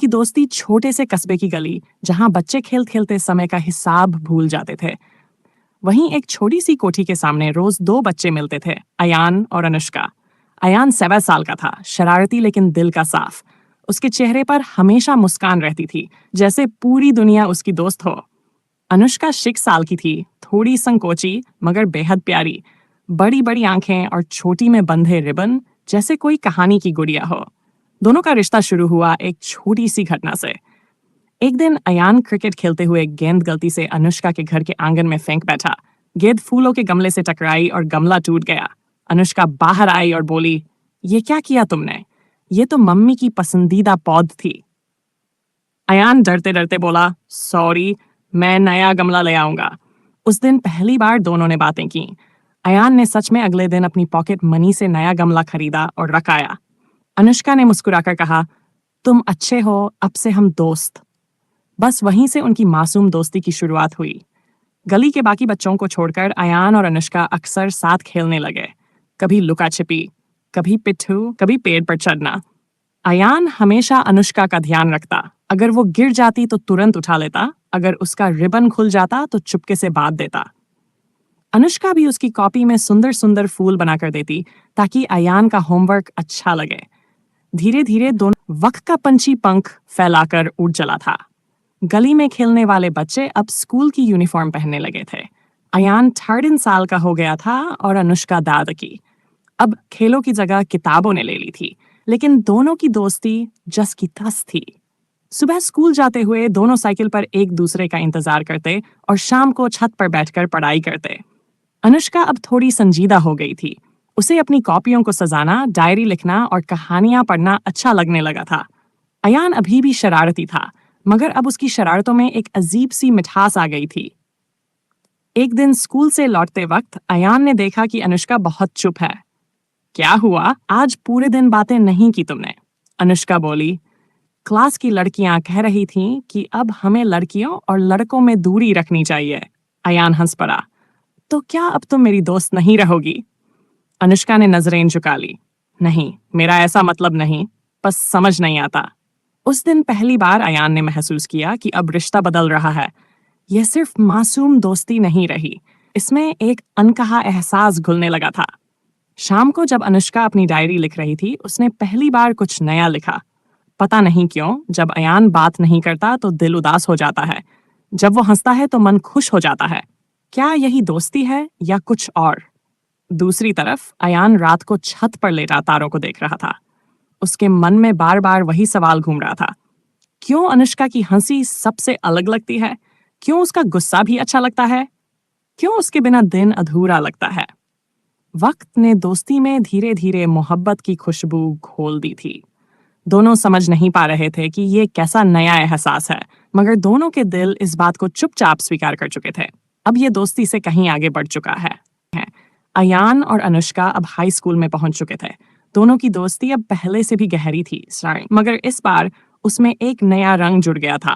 दोस्ती छोटे से कस्बे की गली, जहां बच्चे खेल खेलते समय का हिसाब भूल जाते थे। वहीं एक छोटी सी कोठी के सामने रोज दो बच्चे मिलते थे, अयान और अनुष्का। अयान 7 साल का था, शरारती लेकिन दिल का साफ। उसके चेहरे पर हमेशा मुस्कान रहती थी, जैसे पूरी दुनिया उसकी दोस्त हो। अनुष्का 6 साल की थी, थोड़ी संकोची मगर बेहद प्यारी। बड़ी बड़ी आंखें और छोटी में बंधे रिबन, जैसे कोई कहानी की गुड़िया हो। दोनों का रिश्ता शुरू हुआ एक छोटी सी घटना से। एक दिन अयान क्रिकेट खेलते हुए गेंद गलती से अनुष्का के घर के आंगन में फेंक बैठा। गेंद फूलों के गमले से टकराई और गमला टूट गया। अनुष्का बाहर आई और बोली, ये क्या किया तुमने? ये तो मम्मी की पसंदीदा पौध थी। अयान डरते डरते बोला, सॉरी, मैं नया गमला ले आऊंगा। उस दिन पहली बार दोनों ने बातें की। अयान ने सच में अगले दिन अपनी पॉकेट मनी से नया गमला खरीदा और रख आया। अनुष्का ने मुस्कुराकर कहा, तुम अच्छे हो, अब से हम दोस्त। बस वहीं से उनकी मासूम दोस्ती की शुरुआत हुई। गली के बाकी बच्चों को छोड़कर अयान और अनुष्का अक्सर साथ खेलने लगे। कभी लुका छिपी, कभी पिट्ठू, कभी पेड़ पर चढ़ना। अयान हमेशा अनुष्का का ध्यान रखता। अगर वो गिर जाती तो तुरंत उठा लेता, अगर उसका रिबन खुल जाता तो चुपके से बांध देता। अनुष्का भी उसकी कॉपी में सुंदर सुंदर फूल बनाकर देती, ताकि अयान का होमवर्क अच्छा लगे। धीरे धीरे दोनों वक्त का पंछी पंख फैलाकर उड़ चला था। गली में खेलने वाले बच्चे अब स्कूल की यूनिफॉर्म पहनने लगे थे। अयान 13 साल का हो गया था और अनुष्का दाद की। अब खेलों की जगह किताबों ने ले ली थी, लेकिन दोनों की दोस्ती जस की तस थी। सुबह स्कूल जाते हुए दोनों साइकिल पर एक दूसरे का इंतजार करते और शाम को छत पर बैठकर पढ़ाई करते। अनुष्का अब थोड़ी संजीदा हो गई थी। उसे अपनी कॉपियों को सजाना, डायरी लिखना और कहानियां पढ़ना अच्छा लगने लगा था। अयान अभी भी शरारती था, मगर अब उसकी शरारतों में एक अजीब सी मिठास आ गई थी। एक दिन स्कूल से लौटते वक्त अयान ने देखा कि अनुष्का बहुत चुप है। क्या हुआ? आज पूरे दिन बातें नहीं की तुमने? अनुष्का बोली, क्लास की लड़कियां कह रही थीं कि अब हमें लड़कियों और लड़कों में दूरी रखनी चाहिए। अयान हंस पड़ा। तो क्या अब तुम मेरी दोस्त नहीं रहोगी? अनुष्का ने नजरें झुका ली। नहीं, मेरा ऐसा मतलब नहीं, बस समझ नहीं आता। उस दिन पहली बार अयान ने महसूस किया कि अब रिश्ता बदल रहा है। यह सिर्फ मासूम दोस्ती नहीं रही, इसमें एक अनकहा एहसास घुलने लगा था। शाम को जब अनुष्का अपनी डायरी लिख रही थी, उसने पहली बार कुछ नया लिखा। पता नहीं क्यों, जब अयान बात नहीं करता तो दिल उदास हो जाता है, जब वो हंसता है तो मन खुश हो जाता है। क्या यही दोस्ती है या कुछ और? दूसरी तरफ अयान रात को छत पर लेटा तारों को देख रहा था। उसके मन में बार बार वही सवाल घूम रहा था। क्यों अनुष्का की हंसी सबसे अलग लगती है? क्यों उसका गुस्सा भी अच्छा लगता है? क्यों उसके बिना दिन अधूरा लगता है? वक्त ने दोस्ती में धीरे धीरे मोहब्बत की खुशबू घोल दी थी। दोनों समझ नहीं पा रहे थे कि ये कैसा नया एहसास है, मगर दोनों के दिल इस बात को चुपचाप स्वीकार कर चुके थे। अब ये दोस्ती से कहीं आगे बढ़ चुका है। अयान और अनुष्का अब हाई स्कूल में पहुंच चुके थे। दोनों की दोस्ती अब पहले से भी गहरी थी, मगर इस बार उसमें एक नया रंग जुड़ गया था,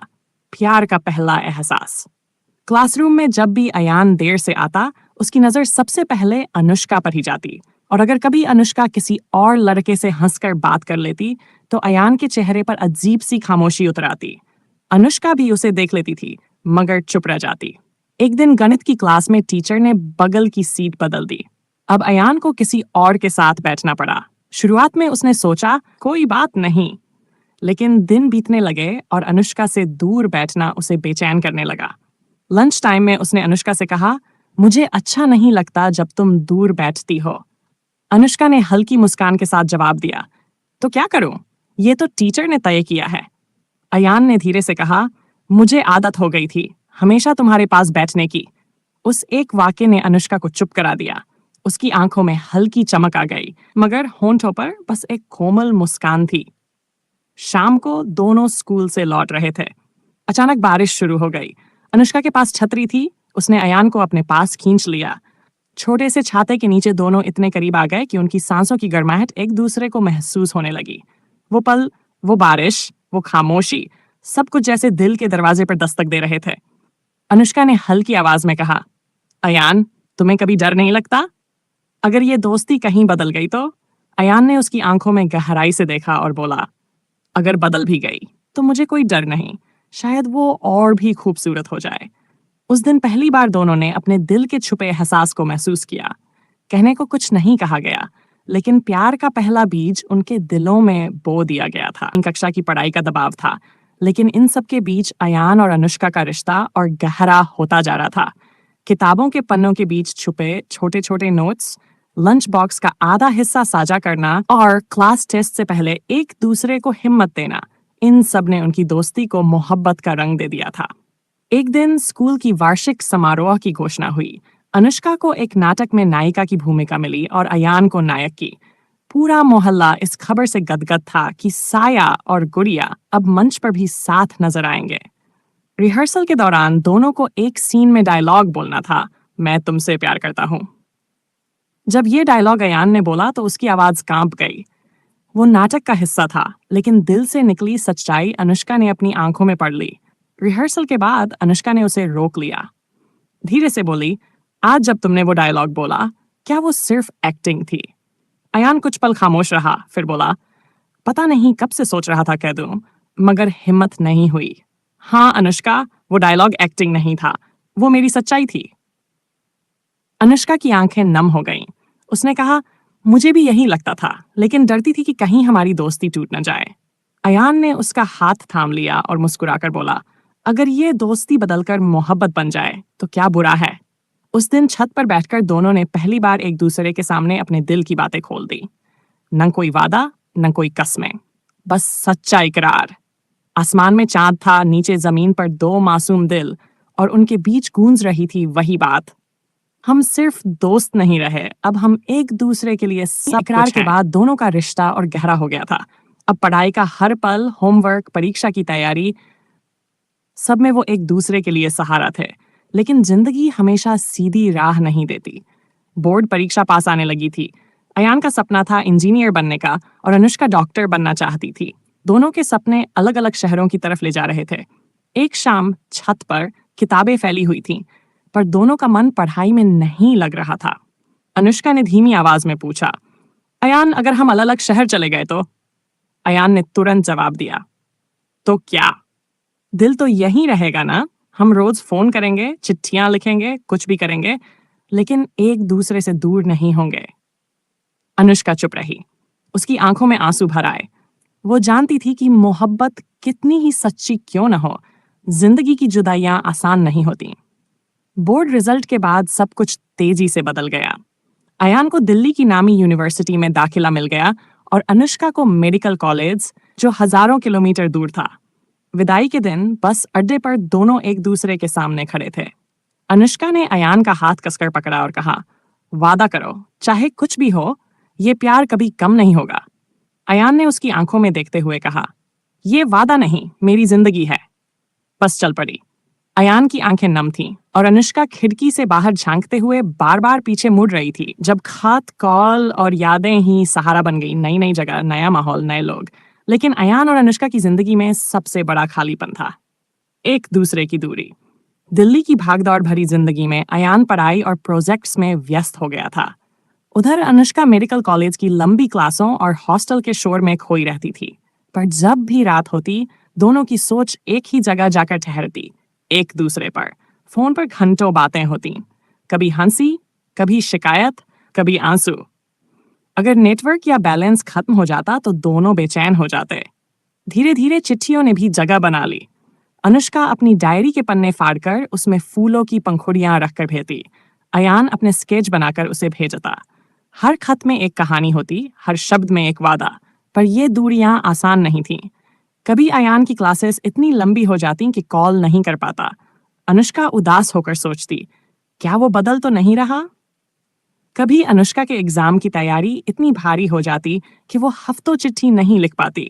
प्यार का पहला एहसास। क्लासरूम में जब भी अयान देर से आता, उसकी नजर सबसे पहले अनुष्का पर ही जाती, और अगर कभी अनुष्का किसी और लड़के से हंसकर बात कर लेती तो अयान के चेहरे पर अजीब सी खामोशी उतर आती। अनुष्का भी उसे देख लेती थी, मगर चुप रह जाती। एक दिन गणित की क्लास में टीचर ने बगल की सीट बदल दी। अब अयान को किसी और के साथ बैठना पड़ा। शुरुआत में उसने सोचा कोई बात नहीं, लेकिन दिन बीतने लगे और अनुष्का से दूर बैठना उसे बेचैन करने लगा। लंच टाइम में उसने अनुष्का से कहा, मुझे अच्छा नहीं लगता जब तुम दूर बैठती हो। अनुष्का ने हल्की मुस्कान के साथ जवाब दिया, तो क्या करूं? ये तो टीचर ने तय किया है। अयान ने धीरे से कहा, मुझे आदत हो गई थी हमेशा तुम्हारे पास बैठने की। उस एक वाक्य ने अनुष्का को चुप करा दिया। उसकी आंखों में हल्की चमक आ गई, मगर होंठों पर बस एक कोमल मुस्कान थी। शाम को दोनों स्कूल से लौट रहे थे। अचानक बारिश शुरू हो गई। अनुष्का के पास छतरी थी, उसने अयान को अपने पास खींच लिया। छोटे से छाते के नीचे दोनों इतने करीब आ गए कि उनकी सांसों की गर्माहट एक दूसरे को महसूस होने लगी। वो पल, वो बारिश, वो खामोशी, सब कुछ जैसे दिल के दरवाजे पर दस्तक दे रहे थे। अनुष्का ने हल्की आवाज में कहा, अयान, तुम्हें कभी डर नहीं लगता? अगर ये दोस्ती कहीं बदल गई तो? अयान ने उसकी आंखों में गहराई से देखा और बोला, अगर बदल भी गई तो मुझे कोई डर नहीं, शायद वो और भी खूबसूरत हो जाए। उस दिन पहली बार दोनों ने अपने दिल के छुपे एहसास को महसूस किया। कहने को कुछ नहीं कहा गया, लेकिन प्यार का पहला बीज उनके दिलों में बो दिया गया था। कक्षा की पढ़ाई का दबाव था, लेकिन इन सब के बीच अयान और अनुष्का का रिश्ता और गहरा होता जा रहा था। किताबों के पन्नों के बीच छुपे छोटे छोटे नोट्स, लंच बॉक्स का आधा हिस्सा साझा करना और क्लास टेस्ट से पहले एक दूसरे को हिम्मत देना, इन सब ने उनकी दोस्ती को मोहब्बत का रंग दे दिया था। एक दिन स्कूल की वार्षिक समारोह की घोषणा हुई। अनुष्का को एक नाटक में नायिका की भूमिका मिली और अयान को नायक की। पूरा मोहल्ला इस खबर से गदगद था कि साया और गुड़िया अब मंच पर भी साथ नजर आएंगे। रिहर्सल के दौरान दोनों को एक सीन में डायलॉग बोलना था, मैं तुमसे प्यार करता हूं। जब ये डायलॉग अयान ने बोला तो उसकी आवाज कांप गई। वो नाटक का हिस्सा था, लेकिन दिल से निकली सच्चाई अनुष्का ने अपनी आंखों में पढ़ ली। रिहर्सल के बाद अनुष्का ने उसे रोक लिया। धीरे से बोली, आज जब तुमने वो डायलॉग बोला, क्या वो सिर्फ एक्टिंग थी? अयान कुछ पल खामोश रहा, फिर बोला, पता नहीं कब से सोच रहा था कह दूं, मगर हिम्मत नहीं हुई। हाँ अनुष्का, वो डायलॉग एक्टिंग नहीं था, वो मेरी सच्चाई थी। अनुष्का की आंखें नम हो गईं। उसने कहा, मुझे भी यही लगता था, लेकिन डरती थी कि कहीं हमारी दोस्ती टूट न जाए। अयान ने उसका हाथ थाम लिया और मुस्कुराकर बोला, अगर ये दोस्ती बदलकर मोहब्बत बन जाए तो क्या बुरा है। उस दिन छत पर बैठकर दोनों ने पहली बार एक दूसरे के सामने अपने दिल की बातें खोल दी। न कोई वादा, न कोई कस्में, बस सच्चा इकरार। आसमान में चांद था, नीचे जमीन पर दो मासूम दिल, और उनके बीच गूंज रही थी वही बात, हम सिर्फ दोस्त नहीं रहे, अब हम एक दूसरे के लिए सब। इकरार के बाद दोनों का रिश्ता और गहरा हो गया था। अब पढ़ाई का हर पल, होमवर्क, परीक्षा की तैयारी, सब में वो एक दूसरे के लिए सहारा थे। लेकिन जिंदगी हमेशा सीधी राह नहीं देती। बोर्ड परीक्षा पास आने लगी थी। अयान का सपना था इंजीनियर बनने का और अनुष्का डॉक्टर बनना चाहती थी। दोनों के सपने अलग अलग शहरों की तरफ ले जा रहे थे। एक शाम छत पर किताबें फैली हुई थीं, पर दोनों का मन पढ़ाई में नहीं लग रहा था। अनुष्का ने धीमी आवाज में पूछा, अयान, अगर हम अलग अलग शहर चले गए तो? अयान ने तुरंत जवाब दिया, तो क्या? दिल तो यहीं रहेगा ना। हम रोज फोन करेंगे, चिट्ठियां लिखेंगे, कुछ भी करेंगे, लेकिन एक दूसरे से दूर नहीं होंगे। अनुष्का चुप रही। उसकी आंखों में आंसू भर आए। वो जानती थी कि मोहब्बत कितनी ही सच्ची क्यों न हो, जिंदगी की जुदाइयां आसान नहीं होती। बोर्ड रिजल्ट के बाद सब कुछ तेजी से बदल गया। अयान को दिल्ली की नामी यूनिवर्सिटी में दाखिला मिल गया और अनुष्का को मेडिकल कॉलेज, जो हजारों किलोमीटर दूर था। विदाई के दिन बस अड्डे पर दोनों एक दूसरे के सामने खड़े थे। अनुष्का ने अयान का हाथ कसकर पकड़ा और कहा, वादा करो, चाहे कुछ भी हो, ये प्यार कभी कम नहीं होगा। अयान ने उसकी आंखों में देखते हुए कहा, ये वादा नहीं, मेरी जिंदगी है। बस चल पड़ी। अयान की आंखें नम थीं और अनुष्का खिड़की से बाहर झांकते हुए बार बार पीछे मुड़ रही थी। जब खत, कॉल और यादें ही सहारा बन गई, नई नई जगह, नया माहौल, नए लोग, लेकिन अयान और अनुष्का की जिंदगी में सबसे बड़ा खालीपन था, एक दूसरे की दूरी। दिल्ली की भागदौड़ भरी जिंदगी में अयान पढ़ाई और प्रोजेक्ट्स में व्यस्त हो गया था। उधर अनुष्का मेडिकल कॉलेज की लंबी क्लासों और हॉस्टल के शोर में खोई रहती थी। पर जब भी रात होती, दोनों की सोच एक ही जगह जाकर ठहरती, एक दूसरे पर। फोन पर घंटों बातें होती, कभी हंसी, कभी शिकायत, कभी आंसू। अगर नेटवर्क या बैलेंस खत्म हो जाता तो दोनों बेचैन हो जाते। धीरे धीरे चिट्ठियों ने भी जगह बना ली। अनुष्का अपनी डायरी के पन्ने फाड़कर उसमें फूलों की पंखुड़ियां रखकर भेजती। अयान अपने स्केच बनाकर उसे भेजता। हर खत में एक कहानी होती, हर शब्द में एक वादा। पर ये दूरियां आसान नहीं थीं। कभी अयान की क्लासेस इतनी लंबी हो जाती कि कॉल नहीं कर पाता। अनुष्का उदास होकर सोचती, क्या वो बदल तो नहीं रहा? कभी अनुष्का के एग्जाम की तैयारी इतनी भारी हो जाती कि वो हफ्तों चिट्ठी नहीं लिख पाती।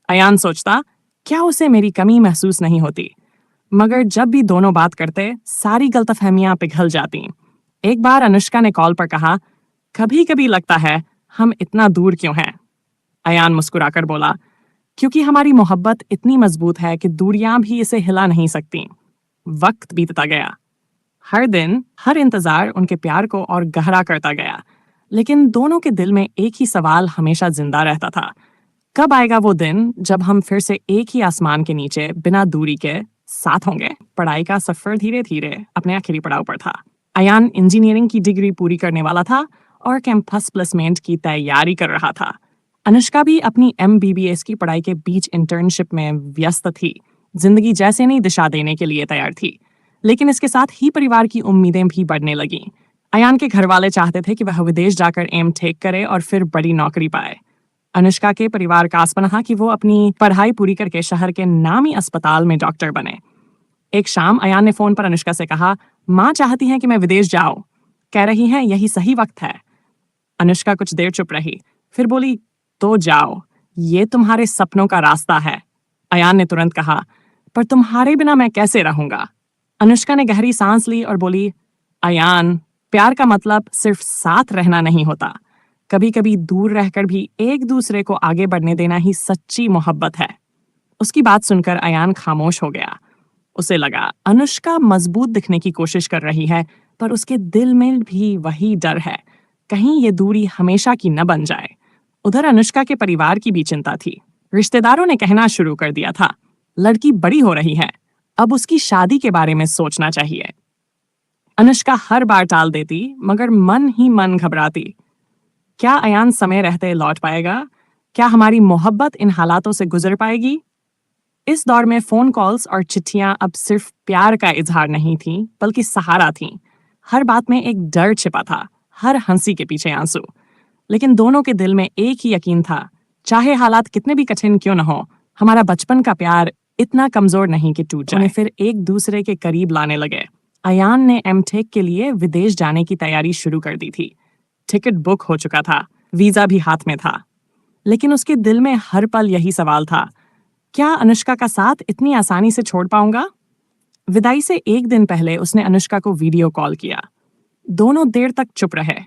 अयान सोचता, क्या उसे मेरी कमी महसूस नहीं होती? मगर जब भी दोनों बात करते, सारी गलतफहमियां पिघल जाती। एक बार अनुष्का ने कॉल पर कहा, कभी कभी लगता है हम इतना दूर क्यों हैं? अयान मुस्कुराकर बोला, क्योंकि हमारी मोहब्बत इतनी मजबूत है कि दूरियां भी इसे हिला नहीं सकती। वक्त बीतता गया। हर दिन, हर इंतजार उनके प्यार को और गहरा करता गया। लेकिन दोनों के दिल में एक ही सवाल हमेशा जिंदा रहता था, कब आएगा वो दिन जब हम फिर से एक ही आसमान के नीचे बिना दूरी के साथ होंगे? पढ़ाई का सफर धीरे धीरे अपने आखिरी पड़ाव पर था। अयान इंजीनियरिंग की डिग्री पूरी करने वाला था और कैंपस प्लेसमेंट की तैयारी कर रहा था। अनुष्का भी अपनी MBBS की पढ़ाई के बीच इंटर्नशिप में व्यस्त थी। जिंदगी जैसे नहीं दिशा देने के लिए तैयार थी, लेकिन इसके साथ ही परिवार की उम्मीदें भी बढ़ने लगीं। अयान के घर वाले चाहते थे कि वह विदेश जाकर एम टेक करे और फिर बड़ी नौकरी पाए। अनुष्का के परिवार का आसपना था कि वो अपनी पढ़ाई पूरी करके शहर के नामी अस्पताल में डॉक्टर बने। एक शाम अयान ने फोन पर अनुष्का से कहा, माँ चाहती है कि मैं विदेश जाऊं, कह रही हैं यही सही वक्त है। अनुष्का कुछ देर चुप रही, फिर बोली, तो जाओ, ये तुम्हारे सपनों का रास्ता है। अयान ने तुरंत कहा, पर तुम्हारे बिना मैं कैसे रहूंगा? अनुष्का ने गहरी सांस ली और बोली, अयान, प्यार का मतलब सिर्फ साथ रहना नहीं होता। कभी कभी दूर रहकर भी एक दूसरे को आगे बढ़ने देना ही सच्ची मोहब्बत है। उसकी बात सुनकर अयान खामोश हो गया। उसे लगा अनुष्का मजबूत दिखने की कोशिश कर रही है, पर उसके दिल में भी वही डर है, कहीं ये दूरी हमेशा की न बन जाए। उधर अनुष्का के परिवार की भी चिंता थी। रिश्तेदारों ने कहना शुरू कर दिया था, लड़की बड़ी हो रही है, अब उसकी शादी के बारे में सोचना चाहिए। अनुष्का हर बार टाल देती, मगर मन ही मन घबराती। क्या अयान समय रहते लौट पाएगा? क्या हमारी मोहब्बत इन हालातों से गुजर पाएगी? इस दौर में फोन कॉल्स और चिट्ठियां अब सिर्फ प्यार का इजहार नहीं थीं, बल्कि सहारा थीं। हर बात में एक डर छिपा था, हर हंसी के पीछे आंसू। लेकिन दोनों के दिल में एक ही यकीन था, चाहे हालात कितने भी कठिन क्यों न हो, हमारा बचपन का प्यार इतना कमजोर नहीं कि टूट जाए। उन्हें फिर एक दूसरे के करीब लाने लगे। अयान ने एमटेक के लिए विदेश जाने की तैयारी शुरू कर दी थी। टिकट बुक हो चुका था, वीजा भी हाथ में था। लेकिन उसके दिल में हर पल यही सवाल था, क्या अनुष्का का साथ इतनी आसानी से छोड़ पाऊंगा? विदाई से एक दिन पहले उसने अनुष्का को वीडियो कॉल किया। दोनों देर तक चुप रहे।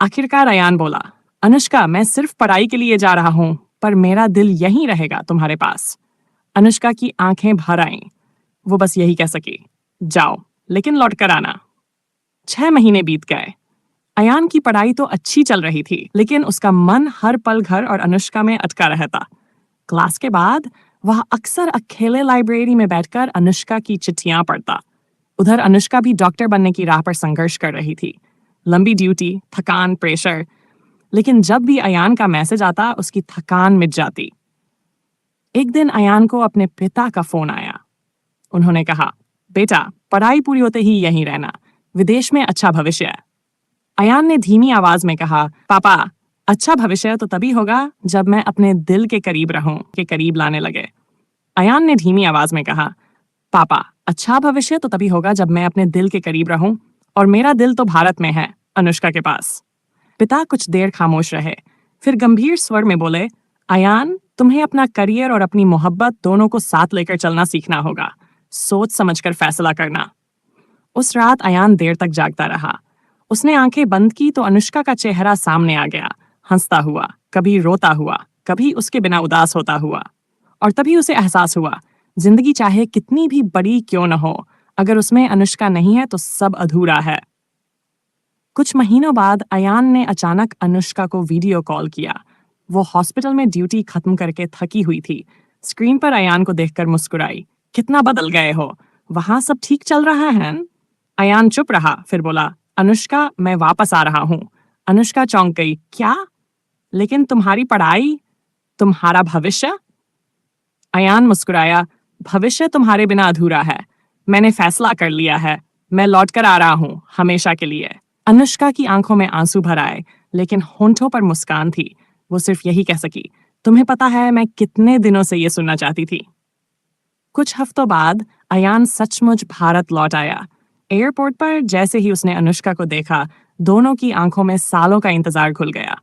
आखिरकार अयान बोला, अनुष्का, मैं सिर्फ पढ़ाई के लिए जा रहा हूं, पर मेरा दिल यहीं रहेगा तुम्हारे पास। अनुष्का की आंखें भर आईं। वो बस यही कह सकी, जाओ, लेकिन लौट कर आना। 6 महीने बीत गए। अयान की पढ़ाई तो अच्छी चल रही थी, लेकिन उसका मन हर पल घर और अनुष्का में अटका रहता। क्लास के बाद वह अक्सर अकेले लाइब्रेरी में बैठकर अनुष्का की चिट्ठियां पढ़ता। उधर अनुष्का भी डॉक्टर बनने की राह पर संघर्ष कर रही थी। लंबी ड्यूटी, थकान, प्रेशर। लेकिन जब भी अयान का मैसेज आता, उसकी थकान मिट जाती। एक दिन अयान को अपने पिता का फोन आया। उन्होंने कहा, बेटा, पढ़ाई पूरी होते ही यहीं रहना, विदेश में अच्छा भविष्य है। अयान ने धीमी आवाज में कहा, पापा, अच्छा भविष्य तो तभी होगा जब मैं अपने दिल के करीब रहूं, के करीब लाने लगे। अयान ने धीमी आवाज में कहा, पापा, अच्छा भविष्य तो तभी होगा जब मैं अपने दिल के करीब रहूं, और मेरा दिल तो भारत में है, अनुष्का के पास। पिता कुछ देर खामोश रहे, फिर गंभीर स्वर में बोले, अयान, तुम्हें अपना करियर और अपनी मोहब्बत दोनों को साथ लेकर चलना सीखना होगा। सोच समझकर फैसला करना। उस रात अयान देर तक जागता रहा। उसने आंखें बंद की तो अनुष्का का चेहरा सामने आ गया, हंसता हुआ, कभी रोता हुआ, कभी उसके बिना उदास होता हुआ। और तभी उसे एहसास हुआ, जिंदगी चाहे कितनी भी बड़ी क्यों न हो, अगर उसमें अनुष्का नहीं है तो सब अधूरा है। कुछ महीनों बाद अयान ने अचानक अनुष्का को वीडियो कॉल किया। वो हॉस्पिटल में ड्यूटी खत्म करके थकी हुई थी। स्क्रीन पर अयान को देखकर मुस्कुराई, कितना बदल गए हो, वहां सब ठीक चल रहा है? अयान चुप रहा, फिर बोला, अनुष्का, मैं वापस आ रहा हूं। अनुष्का चौंक गई, क्या? लेकिन तुम्हारी पढ़ाई, तुम्हारा भविष्य? अयान मुस्कुराया, भविष्य तुम्हारे बिना अधूरा है। मैंने फैसला कर लिया है, मैं लौट कर आ रहा हूं, हमेशा के लिए। अनुष्का की आंखों में आंसू भर आए, लेकिन होंठों पर मुस्कान थी। वो सिर्फ यही कह सकी, तुम्हें पता है मैं कितने दिनों से ये सुनना चाहती थी। कुछ हफ्तों बाद अयान सचमुच भारत लौट आया। एयरपोर्ट पर जैसे ही उसने अनुष्का को देखा, दोनों की आंखों में सालों का इंतजार खुल गया।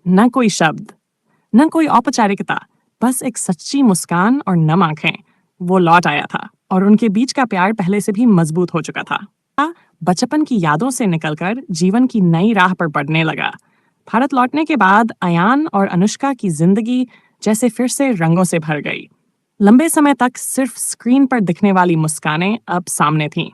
न कोई शब्द, न कोई औपचारिकता, बस एक सच्ची मुस्कान और नम आंखें। वो लौट आया था और उनके बीच का प्यार पहले से भी मजबूत हो चुका था। बचपन की यादों से निकलकर जीवन की नई राह पर बढ़ने लगा। भारत लौटने के बाद अयान और अनुष्का की जिंदगी जैसे फिर से रंगों से भर गई। लंबे समय तक सिर्फ स्क्रीन पर दिखने वाली मुस्कानें अब सामने थीं।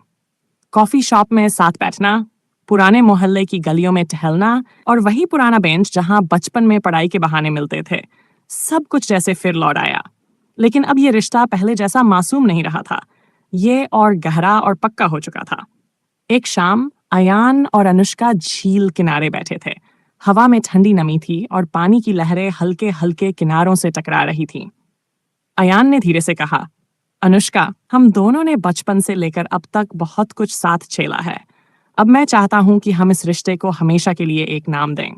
कॉफी शॉप में साथ बैठना, पुराने मोहल्ले की गलियों में टहलना, और वही पुराना बेंच जहां बचपन में पढ़ाई के बहाने मिलते थे। सब कुछ जैसे फिर लौट आया। लेकिन अब ये रिश्ता पहले जैसा मासूम नहीं रहा था। ये और गहरा और पक्का हो चुका था। एक शाम अयान और अनुष्का झील किनारे बैठे थे। हवा में ठंडी नमी थी और पानी की लहरें हल्के हल्के किनारों से टकरा रही थीं। अयान ने धीरे से कहा, अनुष्का, हम दोनों ने बचपन से लेकर अब तक बहुत कुछ साथ झेला है। अब मैं चाहता हूं कि हम इस रिश्ते को हमेशा के लिए एक नाम दें।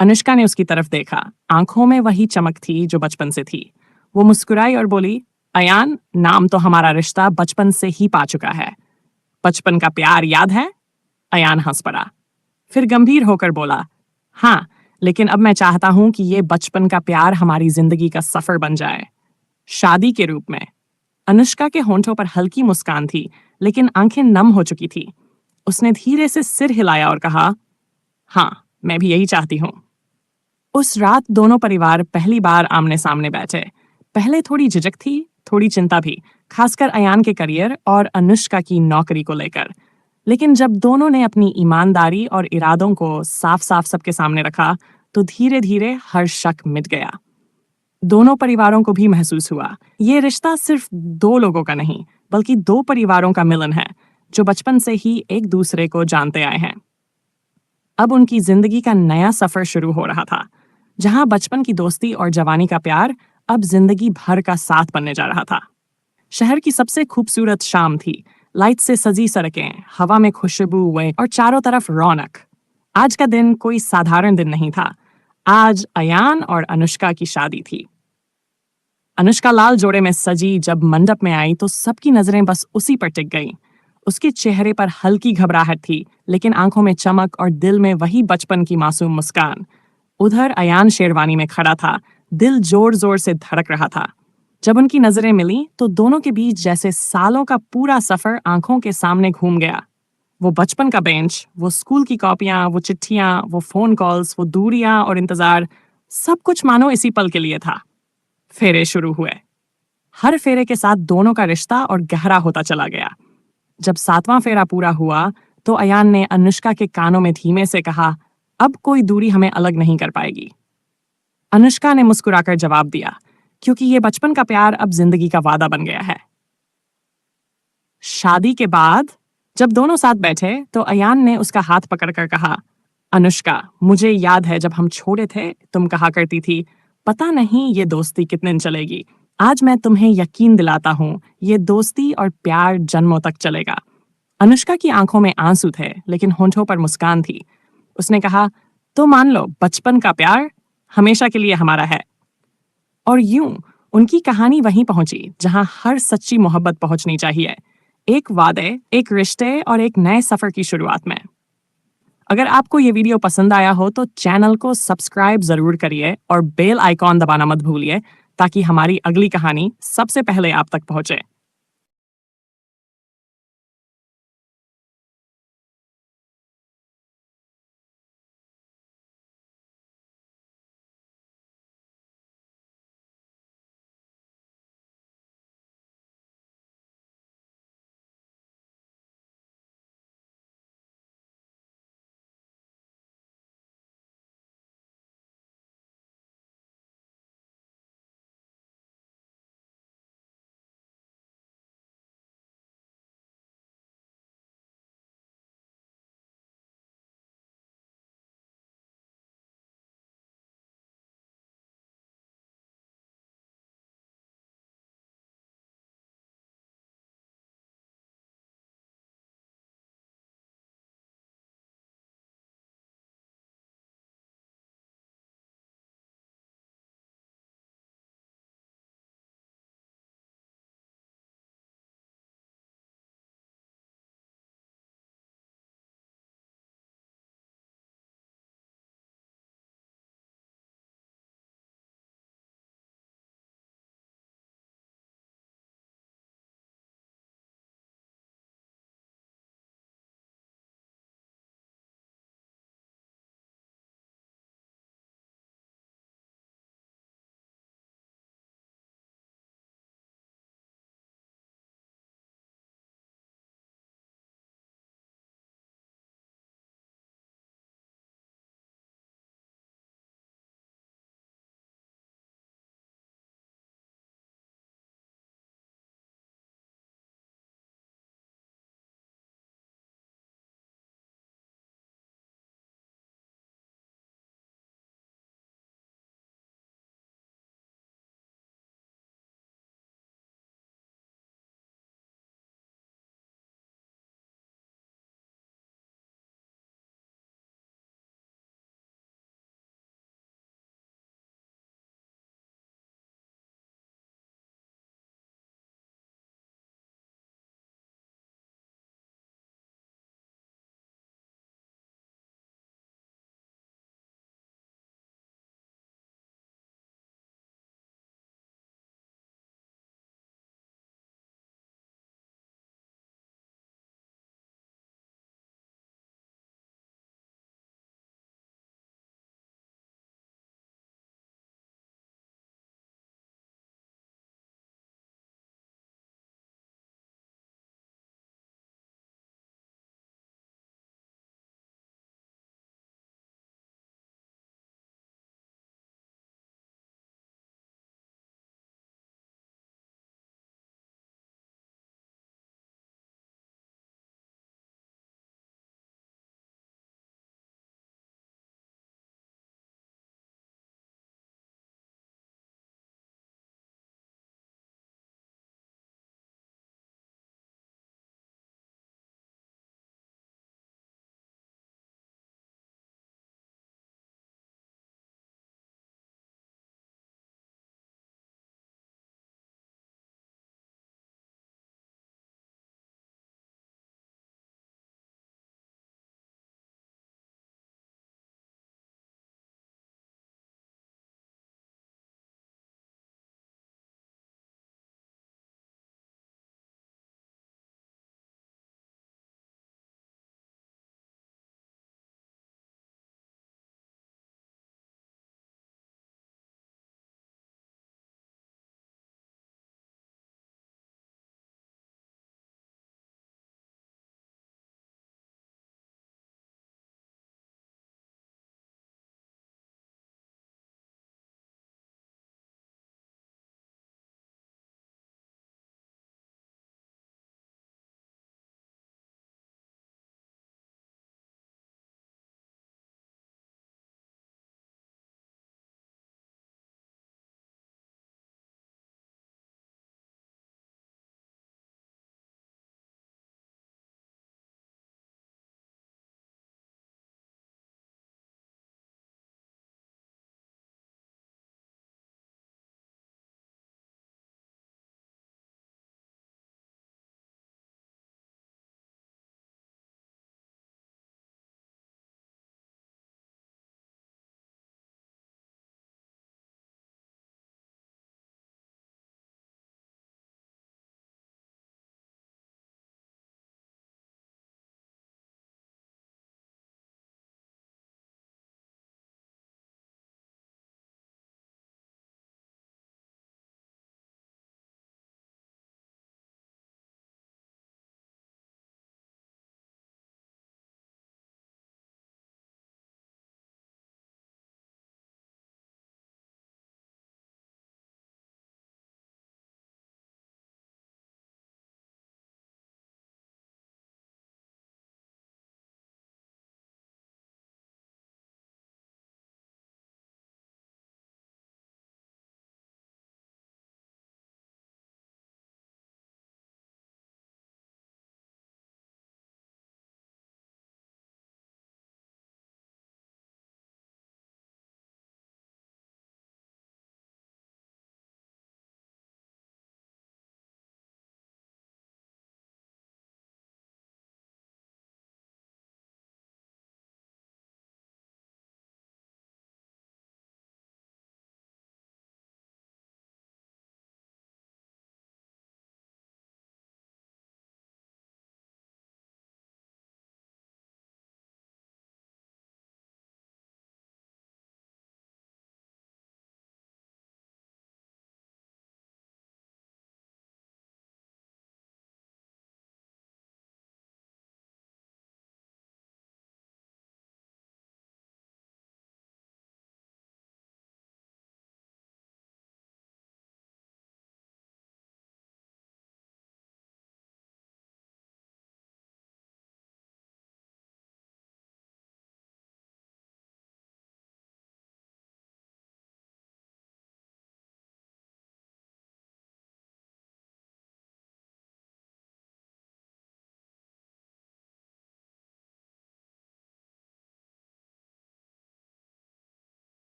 अनुष्का ने उसकी तरफ देखा। आंखों में वही चमक थी जो बचपन से थी। वो मुस्कुराई और बोली, अयान, नाम तो हमारा रिश्ता बचपन से ही पा चुका है। बचपन का प्यार याद है? अयान हंस पड़ा। फिर गंभीर होकर बोला, हाँ, लेकिन अब मैं चाहता हूं कि ये बचपन का प्यार हमारी जिंदगी का सफर बन जाए, शादी के रूप में। अनुष्का के होंठों पर हल्की मुस्कान थी, लेकिन आंखें नम हो चुकी थी। उसने धीरे से सिर हिलाया और कहा, हाँ, मैं भी यही चाहती हूं। उस रात दोनों परिवार पहली बार आमने सामने बैठे। पहले थोड़ी झिझक थी, थोड़ी चिंता भी, खासकर अयान के करियर और अनुष्का की नौकरी को लेकर। लेकिन जब दोनों ने अपनी ईमानदारी और इरादों को साफ साफ सबके सामने रखा, तो धीरे धीरे हर शक मिट गया। दोनों परिवारों को भी महसूस हुआ, ये रिश्ता सिर्फ दो लोगों का नहीं, बल्कि दो परिवारों का मिलन है, जो बचपन से ही एक दूसरे को जानते आए हैं। अब उनकी जिंदगी का नया सफर शुरू हो रहा था, जहां बचपन की दोस्ती और जवानी का प्यार अब जिंदगी भर का साथ बनने जा रहा था। शहर की सबसे खूबसूरत शाम थी। लाइट से सजी सड़कें, हवा में खुशबू और चारों तरफ रौनक। आज का दिन कोई साधारण दिन नहीं था। आज अयान और अनुष्का की शादी थी। अनुष्का लाल जोड़े में सजी जब मंडप में आई तो सबकी नजरें बस उसी पर टिक गईं। उसके चेहरे पर हल्की घबराहट थी, लेकिन आंखों में चमक और दिल में वही बचपन की मासूम मुस्कान। उधर अयान शेरवानी में खड़ा था, दिल जोर जोर से धड़क रहा था। जब उनकी नजरें मिली तो दोनों के बीच जैसे सालों का पूरा सफर आंखों के सामने घूम गया। वो बचपन का बेंच, वो स्कूल की कॉपियां, वो चिट्ठियां, वो फोन कॉल्स, वो दूरियां और इंतजार, सब कुछ मानो इसी पल के लिए था। फेरे शुरू हुए। हर फेरे के साथ दोनों का रिश्ता और गहरा होता चला गया। जब 7वां फेरा पूरा हुआ तो अयान ने अनुष्का के कानों में धीमे से कहा, अब कोई दूरी हमें अलग नहीं कर पाएगी। अनुष्का ने मुस्कुराकर जवाब दिया, क्योंकि ये बचपन का प्यार अब जिंदगी का वादा बन गया है। शादी के बाद जब दोनों साथ बैठे तो अयान ने उसका हाथ पकड़कर कहा, अनुष्का, मुझे याद है जब हम छोटे थे तुम कहा करती थी, पता नहीं ये दोस्ती कितने दिन चलेगी। आज मैं तुम्हें यकीन दिलाता हूं, ये दोस्ती और प्यार जन्मों तक चलेगा। अनुष्का की आंखों में आंसू थे, लेकिन होंठों पर मुस्कान थी। उसने कहा, तो मान लो बचपन का प्यार हमेशा के लिए हमारा है। और यूं उनकी कहानी वहीं पहुंची जहां हर सच्ची मोहब्बत पहुंचनी चाहिए, एक वादे, एक रिश्ते और एक नए सफर की शुरुआत में। अगर आपको ये वीडियो पसंद आया हो तो चैनल को सब्सक्राइब जरूर करिए और बेल आइकॉन दबाना मत भूलिए, ताकि हमारी अगली कहानी सबसे पहले आप तक पहुंचे।